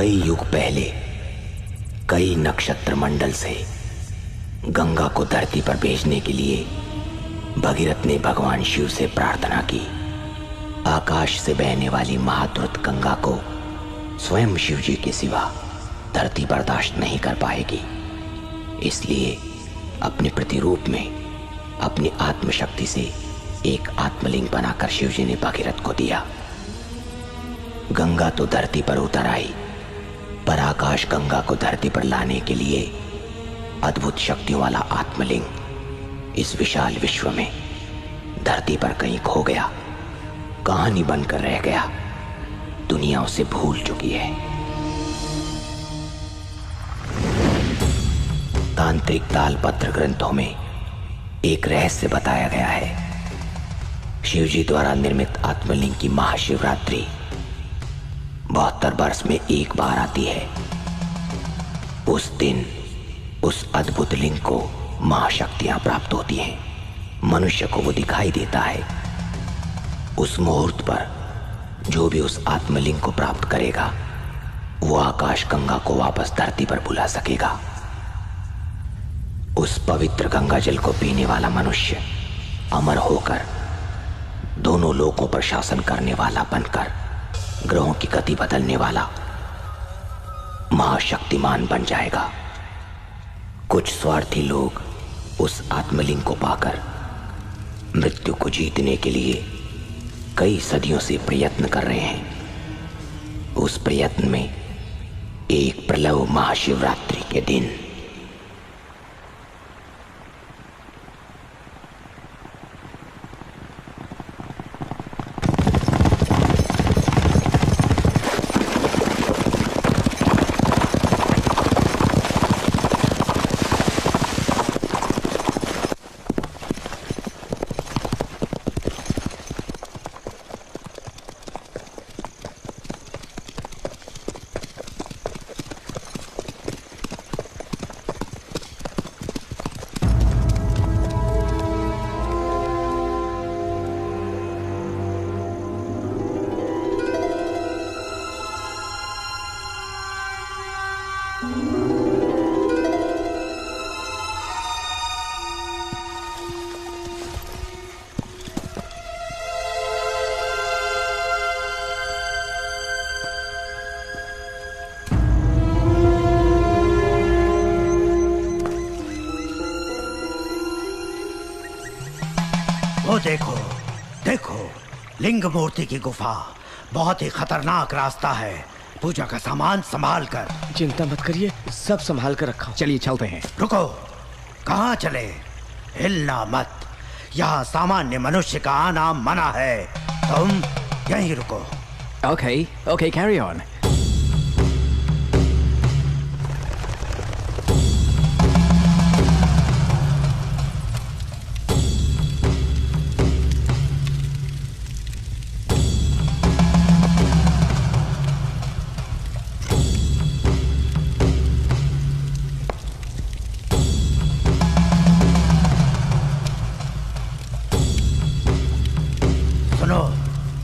कई युग पहले कई नक्षत्र मंडल से गंगा को धरती पर भेजने के लिए भगीरथ ने भगवान शिव से प्रार्थना की। आकाश से बहने वाली महाद्रुत गंगा को स्वयं शिव जी के सिवा धरती बर्दाश्त नहीं कर पाएगी, इसलिए अपने प्रतिरूप में अपनी आत्मशक्ति से एक आत्मलिंग बनाकर शिव जी ने भगीरथ को दिया। गंगा तो धरती पर उतर आई, पर आकाश गंगा को धरती पर लाने के लिए अद्भुत शक्तियों वाला आत्मलिंग इस विशाल विश्व में धरती पर कहीं खो गया, कहानी बनकर रह गया। दुनिया उसे भूल चुकी है। तांत्रिक तालपत्र ग्रंथों में एक रहस्य बताया गया है। शिवजी द्वारा निर्मित आत्मलिंग की महाशिवरात्रि 72 वर्ष में एक बार आती है। उस दिन उस अद्भुत लिंग को महाशक्तियां प्राप्त होती हैं, मनुष्य को वो दिखाई देता है। उस मुहूर्त पर जो भी उस आत्मलिंग को प्राप्त करेगा वो आकाश गंगा को वापस धरती पर बुला सकेगा। उस पवित्र गंगा जल को पीने वाला मनुष्य अमर होकर दोनों लोकों पर शासन करने वाला बनकर ग्रहों की गति बदलने वाला महाशक्तिमान बन जाएगा। कुछ स्वार्थी लोग उस आत्मलिंग को पाकर मृत्यु को जीतने के लिए कई सदियों से प्रयत्न कर रहे हैं। उस प्रयत्न में एक प्रलव महाशिवरात्रि के दिन देखो देखो, लिंग मूर्ति की गुफा बहुत ही खतरनाक रास्ता है। पूजा का सामान संभाल कर। चिंता मत करिए, सब संभाल कर रखा। चलिए चलते हैं। रुको, कहाँ चले? हिलना मत, यहाँ सामान्य मनुष्य का आना मना है। तुम यहीं रुको। Okay okay, carry on.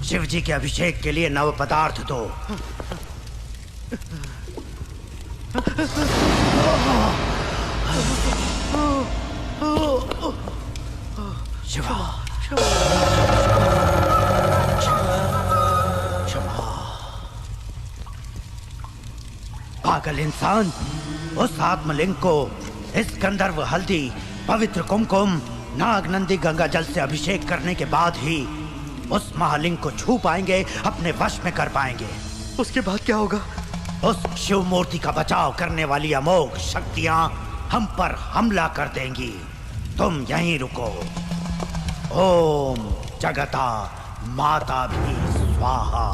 Shiv ji के अभिषेक के लिए नव पदार्थ दो। शिवा पागल इंसान, उस आत्मलिंग को इस गंधर्व हल्दी, पवित्र कुमकुम, नागनंदी गंगा जल से अभिषेक करने के बाद ही उस महालिंग को छू पाएंगे, अपने वश में कर पाएंगे। उसके बाद क्या होगा? उस शिव मूर्ति का बचाव करने वाली अमोघ शक्तियां हम पर हमला कर देंगी। तुम यहीं रुको। ओम जगता माता भी स्वाहा।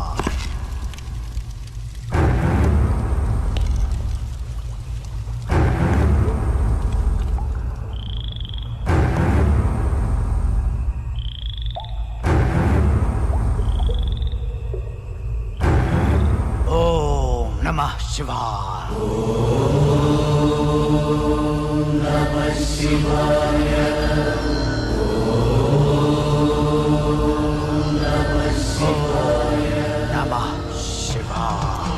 नमः शिवाय। ओम नमः शिवाय। ओम नमः शिवाय। नमः शिवाय।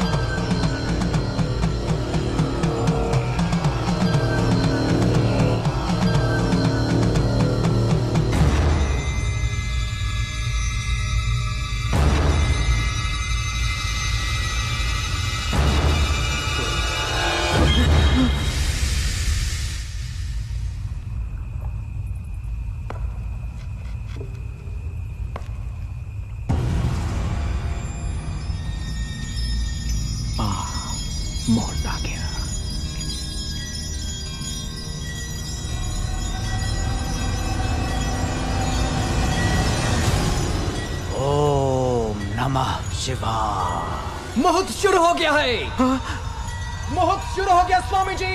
मौत आ गया। ओम नमः शिवाय। मुहूर्त शुरू हो गया है। मुहूर्त शुरू हो गया स्वामी जी।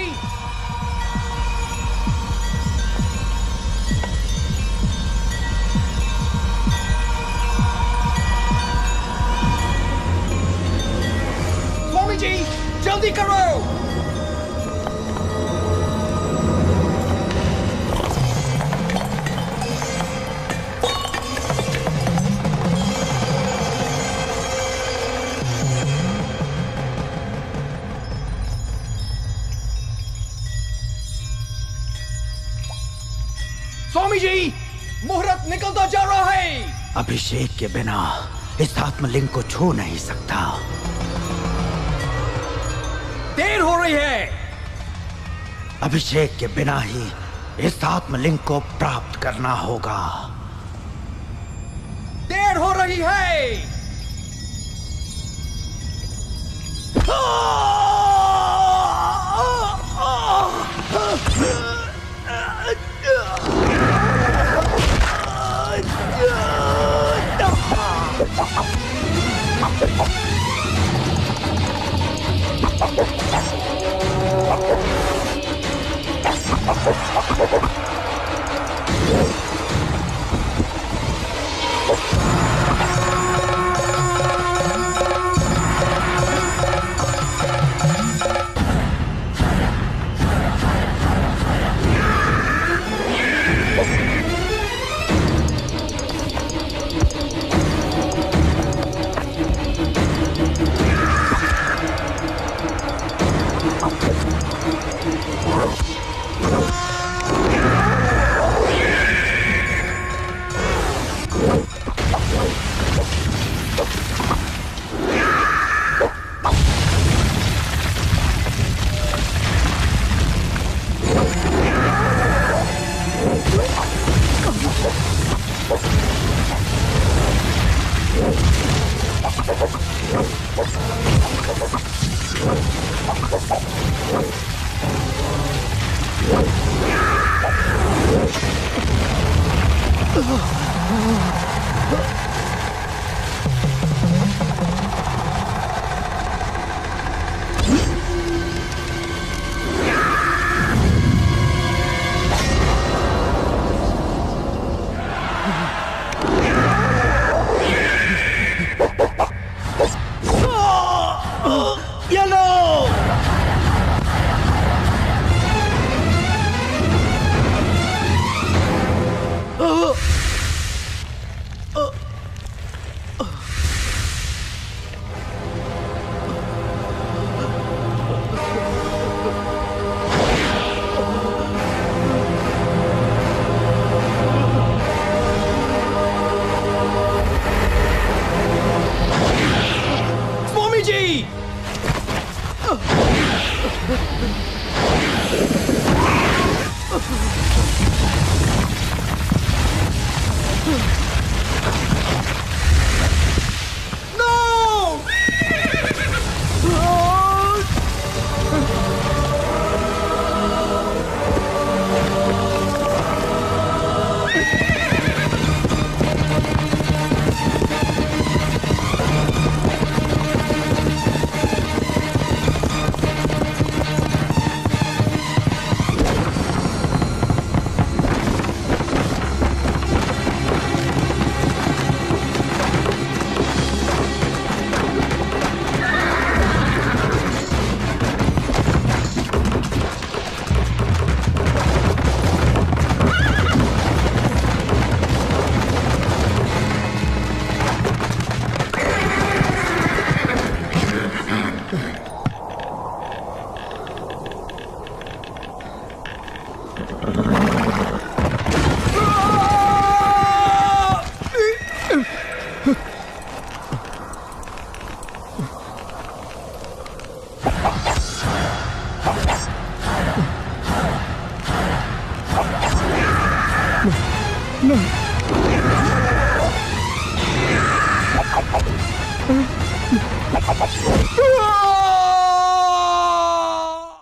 स्वामी जी जल्दी करो। स्वामी जी मुहूर्त निकलता जा रहा है। अभिषेक के बिना इस आत्मलिंग को छू नहीं सकता। देर हो रही है। अभिषेक के बिना ही इस आत्मलिंग को प्राप्त करना होगा। देर हो रही है।